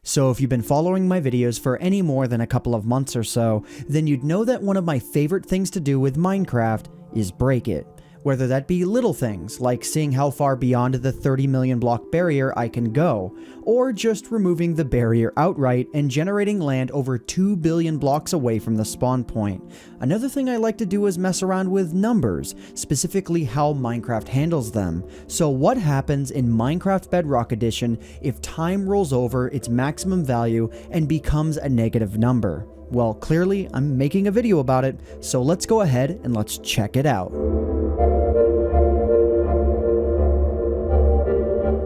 So if you've been following my videos for any more than a couple of months or so, then you'd know that one of my favorite things to do with Minecraft is break it. Whether that be little things, like seeing how far beyond the 30 million block barrier I can go, or just removing the barrier outright and generating land over 2 billion blocks away from the spawn point. Another thing I like to do is mess around with numbers, specifically how Minecraft handles them. So what happens in Minecraft Bedrock Edition if time rolls over its maximum value and becomes a negative number? Well, clearly I'm making a video about it, so let's go ahead and let's check it out.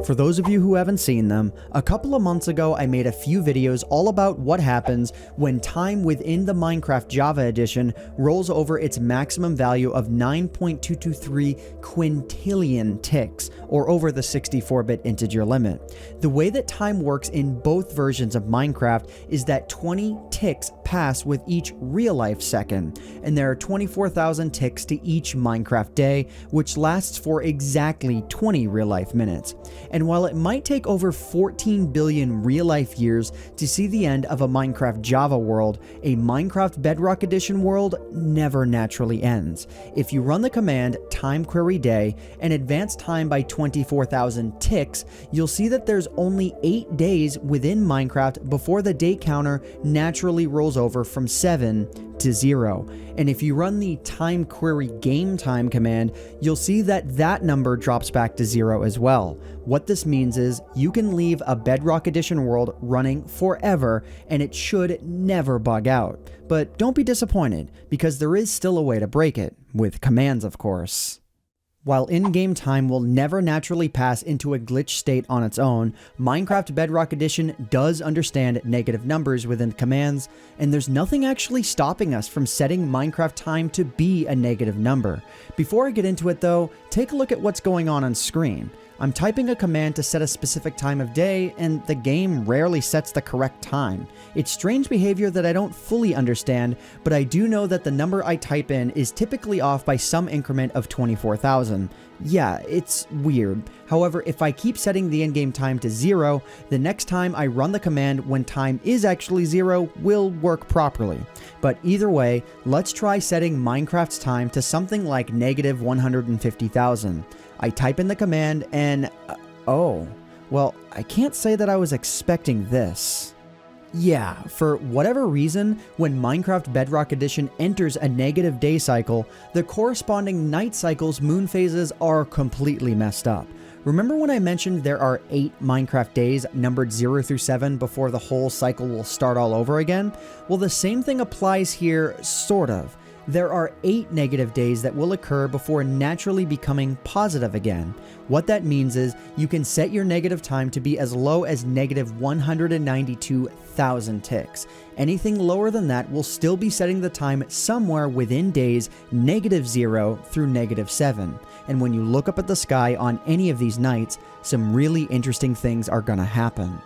For those of you who haven't seen them, a couple of months ago I made a few videos all about what happens when time within the Minecraft Java edition rolls over its maximum value of 9.223 quintillion ticks, or over the 64-bit integer limit. The way that time works in both versions of Minecraft is that 20 ticks pass with each real-life second, and there are 24,000 ticks to each Minecraft day, which lasts for exactly 20 real-life minutes. And while it might take over 14 billion real-life years to see the end of a Minecraft Java world, a Minecraft Bedrock Edition world never naturally ends. If you run the command timequeryday and advance time by 24,000 ticks, you'll see that there's only 8 days within Minecraft before the day counter naturally rolls over from 7 to 0. And if you run the timequeryGameTime command, you'll see that that number drops back to 0 as well. What this means is you can leave a Bedrock Edition world running forever and it should never bug out. But don't be disappointed, because there is still a way to break it, with commands of course. While in-game time will never naturally pass into a glitch state on its own, Minecraft Bedrock Edition does understand negative numbers within commands, and there's nothing actually stopping us from setting Minecraft time to be a negative number. Before I get into it though, take a look at what's going on screen. I'm typing a command to set a specific time of day, and the game rarely sets the correct time. It's strange behavior that I don't fully understand, but I do know that the number I type in is typically off by some increment of 24,000. Yeah, it's weird. However, if I keep setting the in-game time to 0, the next time I run the command when time is actually 0 will work properly. But either way, let's try setting Minecraft's time to something like negative 150,000. I type in the command and, oh, well, I can't say that I was expecting this. Yeah, for whatever reason, when Minecraft Bedrock Edition enters a negative day cycle, the corresponding night cycle's moon phases are completely messed up. Remember when I mentioned there are 8 Minecraft days numbered 0 through 7 before the whole cycle will start all over again? Well, the same thing applies here, sort of. There are 8 negative days that will occur before naturally becoming positive again. What that means is you can set your negative time to be as low as negative 192,000 ticks. Anything lower than that will still be setting the time somewhere within days negative 0 through negative 7. And when you look up at the sky on any of these nights, some really interesting things are gonna happen.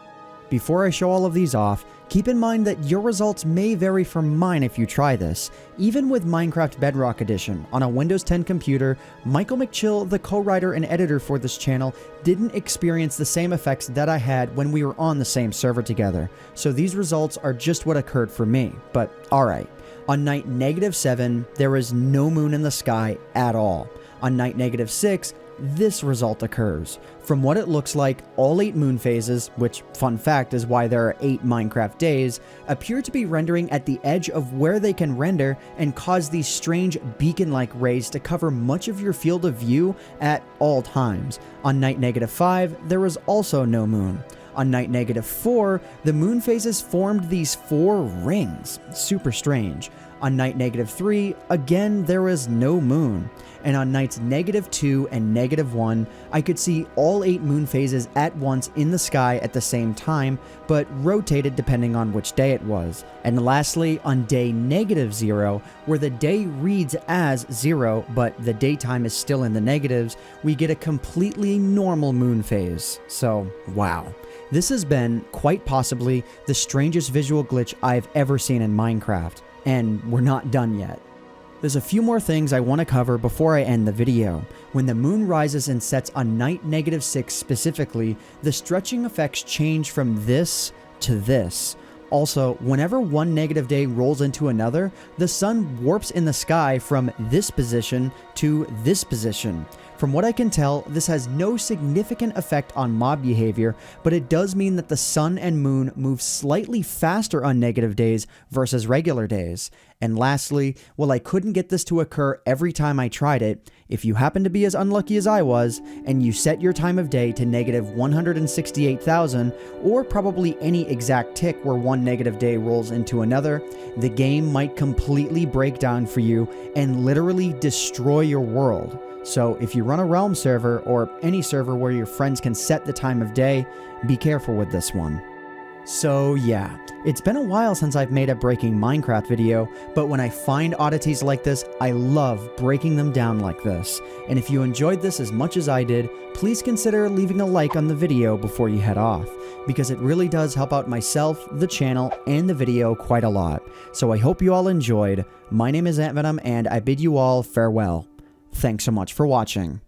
Before I show all of these off, keep in mind that your results may vary from mine if you try this. Even with Minecraft Bedrock Edition on a Windows 10 computer, Michael McChill, the co-writer and editor for this channel, didn't experience the same effects that I had when we were on the same server together. So these results are just what occurred for me, but alright. On night negative 7, there is no moon in the sky at all. On night negative 6, this result occurs. From what it looks like, all 8 moon phases, which, fun fact, is why there are 8 Minecraft days, appear to be rendering at the edge of where they can render and cause these strange beacon-like rays to cover much of your field of view at all times. On night negative 5, there was also no moon. On night negative 4, the moon phases formed these 4 rings. Super strange. On night negative 3, again, there was no moon. And on nights negative 2 and negative 1, I could see all 8 moon phases at once in the sky at the same time, but rotated depending on which day it was. And lastly, on day negative 0, where the day reads as 0, but the daytime is still in the negatives, we get a completely normal moon phase. So, wow. This has been, quite possibly, the strangest visual glitch I've ever seen in Minecraft. And we're not done yet. There's a few more things I want to cover before I end the video. When the moon rises and sets on night negative 6 specifically, the stretching effects change from this to this. Also, whenever one negative day rolls into another, the sun warps in the sky from this position to this position. From what I can tell, this has no significant effect on mob behavior, but it does mean that the sun and moon move slightly faster on negative days versus regular days. And lastly, while I couldn't get this to occur every time I tried it, if you happen to be as unlucky as I was, and you set your time of day to negative 168,000, or probably any exact tick where one negative day rolls into another, the game might completely break down for you and literally destroy your world. So if you run a Realm server, or any server where your friends can set the time of day, be careful with this one. So yeah, it's been a while since I've made a breaking Minecraft video, but when I find oddities like this, I love breaking them down like this. And if you enjoyed this as much as I did, please consider leaving a like on the video before you head off, because it really does help out myself, the channel, and the video quite a lot. So I hope you all enjoyed. My name is AntVenom, and I bid you all farewell. Thanks so much for watching.